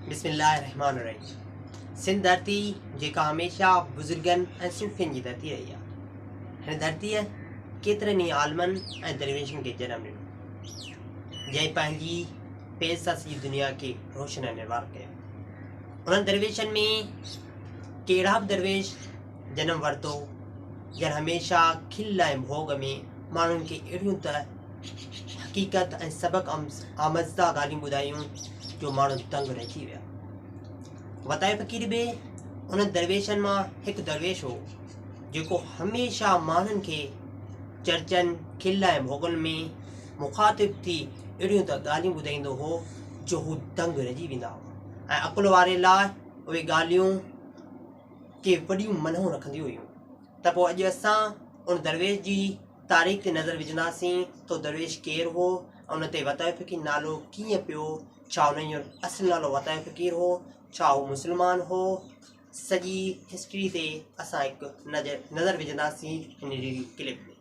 बिस्मिल्लाहिर्रहमानिर्रहीम। सिंध धरती जेका हमेशा बुज़ुर्गनि ऐं सूफ़ियुनि जी धरती रही आहे। हिन धरतीअ केतिरनि ई आलमनि ऐं दरवेशनि खे जनमु ॾिनो, जंहिं पंहिंजी फैज़ सां सॼी दुनिया खे रोशन ऐं निर्वार कयो। उन्हनि दरवेशनि में कहिड़ा बि दरवेश जनमु वरितो जन हमेशा खिल ऐं भोग में माण्हुनि खे अहिड़ियूं त हक़ीक़त ऐं सबक़ आमज़दा ॻाल्हियूं ॿुधायूं जो माण्हू दंग रहिजी विया। वताए फ़क़ीर बि उन दरवेशनि मां हिकु दरवेश हो जेको हमेशा माण्हुनि खे चर्चनि खिल ऐं भोगनि में मुखातिब थी अहिड़ियूं त ॻाल्हियूं ॿुधाईंदो हो जो हू दंग रहिजी वेंदा हुआ ऐं अक़ुल वारे लाइ उहे ॻाल्हियूं के वॾियूं मनहूं रखंदियूं हुयूं। त पोइ अॼु असां उन दरवेश जी तारीख़ ते नज़र विझंदासीं तो दरवेश केरु हो ऐं उन ते वताए फ़क़ीर नालो कीअं पियो, छा उन जो असुलु नालो वताए फ़क़ीर हो, छा हू मुस्लमान हो। सॼी हिस्ट्री ते असां हिकु नज़र विझंदासीं हिन जी क्लिप में।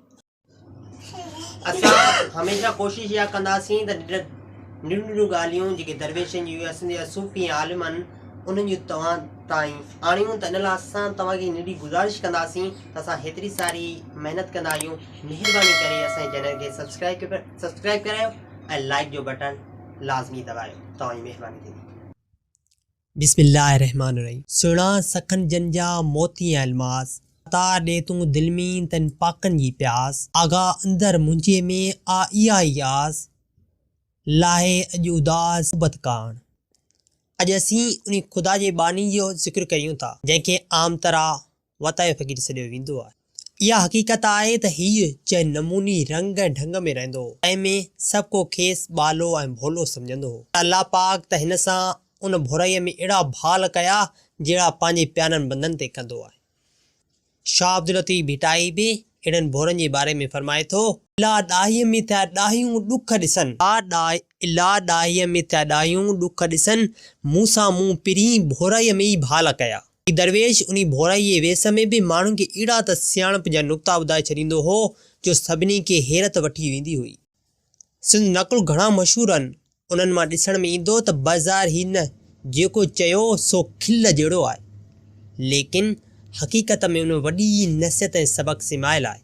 असां हमेशा कोशिशि इहा कंदासीं त नंढियूं नंढियूं ॻाल्हियूं जेके दरवेशनि जूं असांजा सूफ़ी आलिमनि उन्हनि जूं तव्हां ताईं आणियूं। त इन लाइ असां तव्हांखे नंढी गुज़ारिश कंदासीं त असां हेतिरी सारी महिनत कंदा आहियूं। महिरबानी करे असांजे चैनल खे सब्सक्राइब करियो ऐं लाइक जो बटन लाज़मी दबायो। तव्हांजी महिरबानी थींदी। बिस्मिल्लाहिर्रहमानिर्रहीम। सुहिणा सखन जन जा मोती ऐं अलमास अता ॾे तूं दिलि में तन पाकनि जी प्यास। आगा अंदरि मुंहिंजे में आ इहा ई आस, लाहे अॼु उदास बदकान। अॼु असीं उन ख़ुदा जे बानी जो ज़िक्र कयूं था जंहिंखे आम तरह वताए फ़क़ीर सॾियो वेंदो आहे। इहा हक़ीक़त आहे त हीउ जंहिं नमूनी रंग ऐं ढंग में रहंदो हो तंहिं में सभु को खेसि बालो ऐं भोलो सम्झंदो हो। अल्लाह पाक त हिन सां उन भुरईअ में अहिड़ा भाल कया जहिड़ा पंहिंजे प्यारनि बंदनि ते कंदो आहे। शाह अब्दुल लतीफ़ भिटाई बि अहिड़नि भोरनि जे बारे में फरमाए थो, इला ॾाहीअ में थिया ॾाहियूं ॾुख ॾिसनि, इला ॾाहीअ में थिया ॾाहियूं ॾुख ॾिसनि, मूंसां मूं पिरी भोरईअ में ई भाल कया। दरवेश उन भोरई जे वेस में बि माण्हुनि खे अहिड़ा त सियाणप जा नुक़्ता ॿुधाए छॾींदो हो जो सभिनी खे हैरत वठी वेंदी हुई। सिंध नक़ुल घणा मशहूर आहिनि। उन्हनि मां ॾिसण में ईंदो त बाज़ार ही न जेको चयो सो खिल जहिड़ो आहे, लेकिन हक़ीक़त में उन वॾी नसीहत ऐं सबक़ सिमायल आहे।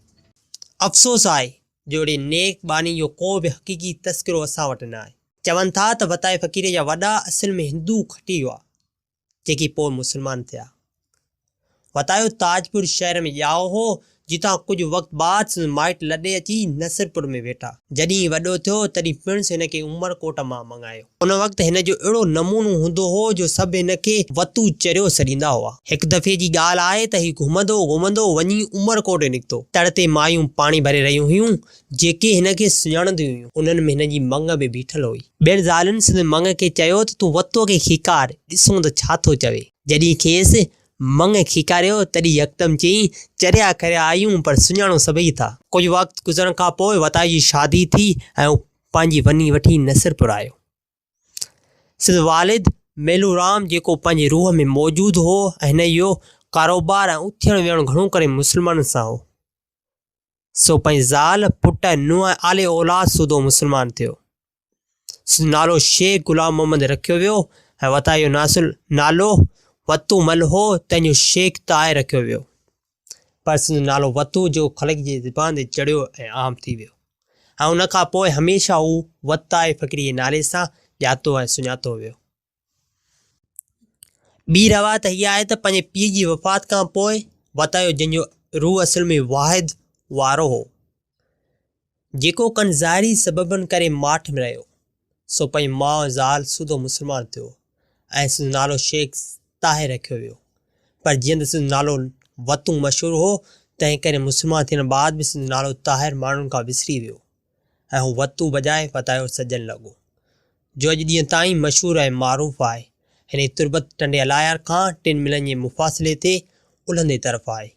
अफ़सोस आहे जो अहिड़े नेक बानी जो को बि हक़ीक़ी तस्करो असां वटि न आहे। चवनि था त वताए फ़क़ीर जा वॾा असल में हिंदू खटी हुआ जेके पोइ मुस्लमान थिया। वतायो ताजपुर शहर में ॼाओ हो जितां कुझु वक़्तु बाद संदसि माइट लॾे अची नसरपुर में वेठा। जॾहिं वॾो थियो तॾहिं पिणस हिन खे उमरकोट मां मंगायो। उन वक़्तु हिन जो अहिड़ो नमूनो हूंदो हो जो सभु हिन खे वतू चरियो सॾींदा हुआ। हिकु दफ़े जी ॻाल्हि आहे त हीउ घुमंदो घुमंदो वञी उमरकोट निकितो। तड़ ते मायूं पाणी भरे रहियूं हुयूं जेके हिन खे सुञाणंदियूं हुयूं। उन्हनि में हिन जी मंग बि बीठल हुई। ॿियनि ज़ालुनि संदसि मंग खे चयो त तूं वतूअ खे खीकार ॾिसूं त छा थो चवे। जॾहिं खेसि मंग खीकारियो तॾहिं यकदमि चई, चरिया करिया आयूं पर सुञाणो सभई था। कुझु वक़्तु गुज़रण खां पोइ वताए जी शादी थी ऐं हू पंहिंजी वञी वठी नसरपुर आयो। सिंध वालिद मेलूराम जेको पंहिंजे रूह में मौजूदु हो ऐं हिन जो कारोबार ऐं उथण वेहण घणो करे मुस्लमाननि सां हो, सो पंहिंजी ज़ाल पुट नुंहुं ऐं आले औलाद सूदो मुस्लमान थियो। सिंध नालो शेख ग़ुलाम मोहम्मद रखियो वियो ऐं वताए जो नालो वतू मल हो तंहिंजो शेख ताए रखियो वियो। पर सिंध नालो वतू जो ख़लक जी ज़बान ते चढ़ियो ऐं आम थी वियो ऐं उन खां पोइ हमेशह हू वताए फ़क़ीर जे नाले सां ॼातो ऐं सुञातो वियो। ॿी रवायत हीअ आहे त पंहिंजे पीउ जी वफ़ात खां पोइ वतायो जंहिंजो रूह असल में वाहिद वारो हो जेको कनि ज़ाहिरी सबबनि करे माठ में रहियो, सो पंहिंजी माउ ज़ाल सूदो मुस्लमान थियो ऐं सिंध नालो शेख ताहे रखियो वियो। पर जीअं त सिंध नालो वतू मशहूरु हो तंहिं करे मुस्लमान थियण बाद बि सिंध नालो ताहिर माण्हुनि खां विसरी वियो ऐं हू वतू बजाए वतायो सजण लॻो जो अॼु ॾींहं ताईं मशहूरु ऐं मारूफ़ आहे। हिन तुर्बत टंडे अलायर खां 3 मीलनि जे मुफ़ासिले ते उलहंदे तरफ़ आहे।